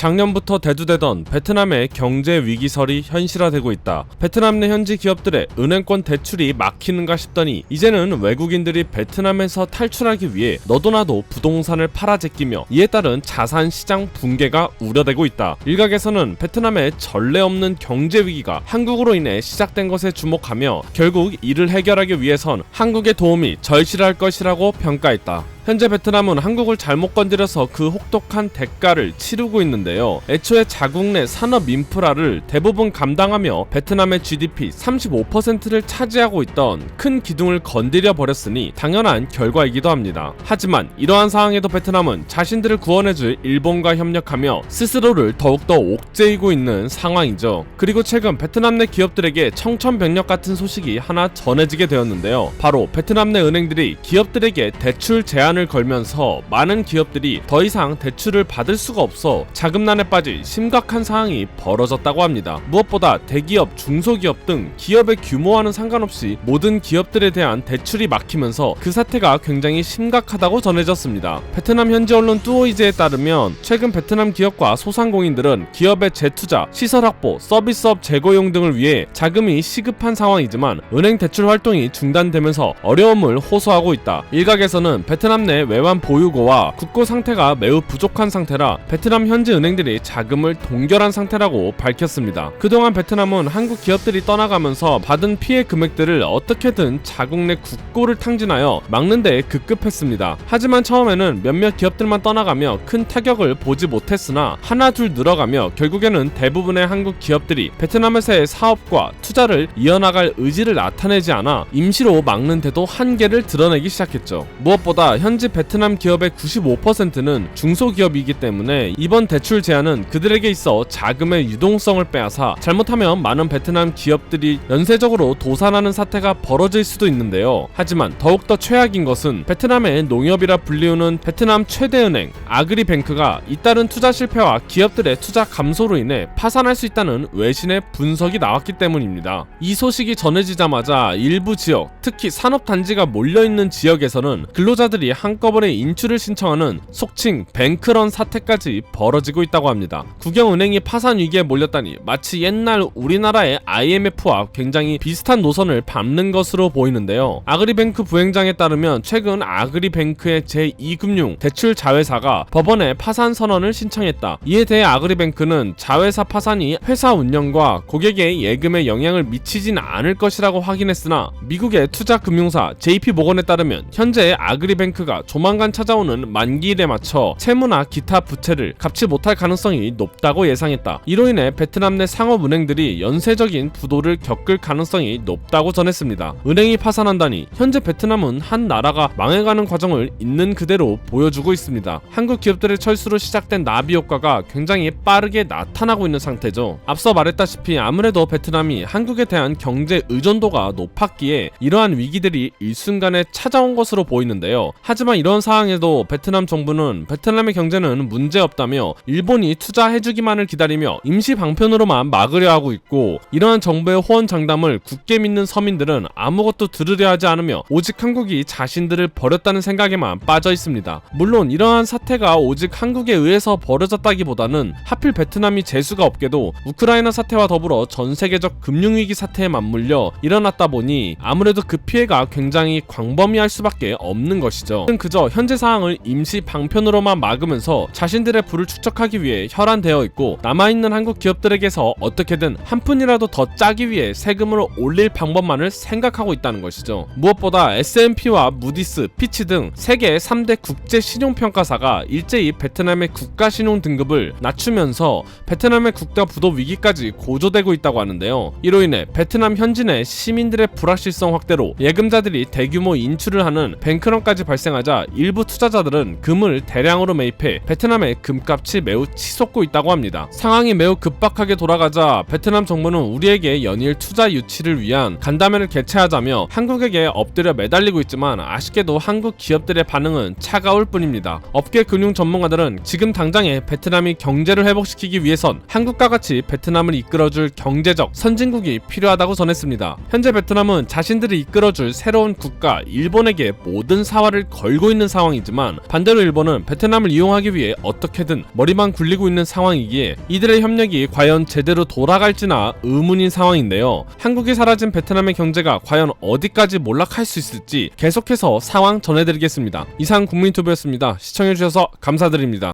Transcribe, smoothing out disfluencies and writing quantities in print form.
작년부터 대두되던 베트남의 경제 위기설이 현실화되고 있다. 베트남 내 현지 기업들의 은행권 대출이 막히는가 싶더니 이제는 외국인들이 베트남에서 탈출하기 위해 너도나도 부동산을 팔아제끼며 이에 따른 자산 시장 붕괴가 우려되고 있다. 일각에서는 베트남의 전례 없는 경제 위기가 한국으로 인해 시작된 것에 주목하며 결국 이를 해결하기 위해선 한국의 도움이 절실할 것이라고 평가했다. 현재 베트남은 한국을 잘못 건드려서 그 혹독한 대가를 치르고 있는데요. 애초에 자국 내 산업 인프라를 대부분 감당하며 베트남의 GDP 35%를 차지하고 있던 큰 기둥을 건드려 버렸으니 당연한 결과이기도 합니다. 하지만 이러한 상황에도 베트남은 자신들을 구원해줄 일본과 협력하며 스스로를 더욱더 옥죄이고 있는 상황이죠. 그리고 최근 베트남 내 기업들에게 청천벽력 같은 소식이 하나 전해지게 되었는데요. 바로 베트남 내 은행들이 기업들에게 대출 제한 을 걸면서 많은 기업들이 더 이상 대출을 받을 수가 없어 자금난에 빠질 심각한 상황이 벌어졌다고 합니다. 무엇보다 대기업, 중소기업 등 기업의 규모와는 상관없이 모든 기업들에 대한 대출이 막히면서 그 사태가 굉장히 심각하다고 전해졌습니다. 베트남 현지 언론 뚜오이제에 따르면 최근 베트남 기업과 소상공인들은 기업의 재투자, 시설 확보, 서비스업 재고용 등을 위해 자금이 시급한 상황이지만 은행 대출 활동이 중단되면서 어려움을 호소하고 있다. 일각에서는 베트남 내 외환 보유고와 국고 상태가 매우 부족한 상태라 베트남 현지 은행들이 자금을 동결한 상태라고 밝혔습니다. 그동안 베트남은 한국 기업들이 떠나가면서 받은 피해 금액들을 어떻게든 자국 내 국고를 탕진하여 막는 데 급급했습니다. 하지만 처음에는 몇몇 기업들만 떠나가며 큰 타격을 보지 못했으나 하나둘 늘어가며 결국에는 대부분의 한국 기업들이 베트남에서의 사업과 투자를 이어나갈 의지를 나타내지 않아 임시로 막는 데도 한계를 드러내기 시작했죠. 무엇보다 현지 베트남 기업의 95%는 중소기업이기 때문에 이번 대출 제한은 그들에게 있어 자금의 유동성을 빼앗아 잘못하면 많은 베트남 기업들이 연쇄적으로 도산하는 사태가 벌어질 수도 있는데요. 하지만 더욱더 최악인 것은 베트남의 농협이라 불리우는 베트남 최대 은행 아그리뱅크가 잇따른 투자 실패와 기업들의 투자 감소로 인해 파산할 수 있다는 외신의 분석이 나왔기 때문입니다. 이 소식이 전해지자마자 일부 지역, 특히 산업단지가 몰려있는 지역에서는 근로자들이 한꺼번에 인출을 신청하는 속칭 뱅크런 사태까지 벌어지고 있다고 합니다. 국영은행이 파산 위기에 몰렸다니 마치 옛날 우리나라의 IMF와 굉장히 비슷한 노선을 밟는 것으로 보이는데요. 아그리뱅크 부행장에 따르면 최근 아그리뱅크의 제2금융 대출 자회사가 법원에 파산 선언을 신청했다. 이에 대해 아그리뱅크는 자회사 파산이 회사 운영과 고객의 예금에 영향을 미치진 않을 것이라고 확인했으나 미국의 투자금융사 JP모건에 따르면 현재 아그리뱅크가 조만간 찾아오는 만기일에 맞춰 채무나 기타 부채를 갚지 못할 가능성이 높다고 예상했다. 이로 인해 베트남 내 상업은행들이 연쇄적인 부도를 겪을 가능성이 높다고 전했습니다. 은행이 파산한다니 현재 베트남은 한 나라가 망해가는 과정을 있는 그대로 보여주고 있습니다. 한국 기업들의 철수로 시작된 나비 효과가 굉장히 빠르게 나타나고 있는 상태죠. 앞서 말했다시피 아무래도 베트남이 한국에 대한 경제 의존도가 높았기에 이러한 위기들이 일순간에 찾아온 것으로 보이는데요. 하지만 이런 상황에도 베트남 정부는 베트남의 경제는 문제없다며 일본이 투자해주기만을 기다리며 임시 방편으로만 막으려 하고 있고 이러한 정부의 호언장담을 굳게 믿는 서민들은 아무것도 들으려 하지 않으며 오직 한국이 자신들을 버렸다는 생각에만 빠져 있습니다. 물론 이러한 사태가 오직 한국에 의해서 벌어졌다기보다는 하필 베트남이 재수가 없게도 우크라이나 사태와 더불어 전 세계적 금융위기 사태에 맞물려 일어났다 보니 아무래도 그 피해가 굉장히 광범위할 수밖에 없는 것이죠. 그저 현재 상황을 임시 방편으로만 막으면서 자신들의 부를 축적하기 위해 혈안되어 있고 남아있는 한국 기업들에게서 어떻게든 한 푼이라도 더 짜기 위해 세금을 올릴 방법만을 생각하고 있다는 것이죠. 무엇보다 S&P와 무디스, 피치 등 세계 3대 국제 신용평가사가 일제히 베트남의 국가신용 등급을 낮추면서 베트남의 국가 부도 위기까지 고조되고 있다고 하는데요. 이로 인해 베트남 현지 내 시민들의 불확실성 확대로 예금자들이 대규모 인출을 하는 뱅크런까지 발생하자 일부 투자자들은 금을 대량으로 매입해 베트남의 금값이 매우 치솟고 있다고 합니다. 상황이 매우 급박하게 돌아가자 베트남 정부는 우리에게 연일 투자 유치를 위한 간담회를 개최하자며 한국에게 엎드려 매달리고 있지만 아쉽게도 한국 기업들의 반응은 차가울 뿐입니다. 업계 금융 전문가들은 지금 당장에 베트남이 경제를 회복시키기 위해선 한국과 같이 베트남을 이끌어줄 경제적 선진국이 필요하다고 전했습니다. 현재 베트남은 자신들을 이끌어줄 새로운 국가 일본에게 모든 사활을 걸고 있는 상황이지만 반대로 일본은 베트남을 이용하기 위해 어떻게든 머리만 굴리고 있는 상황이기에 이들의 협력이 과연 제대로 돌아갈지나 의문인 상황인데요. 한국이 사라진 베트남의 경제가 과연 어디까지 몰락할 수 있을지 계속해서 상황 전해드리겠습니다. 이상 국민투브였습니다. 시청해주셔서 감사드립니다.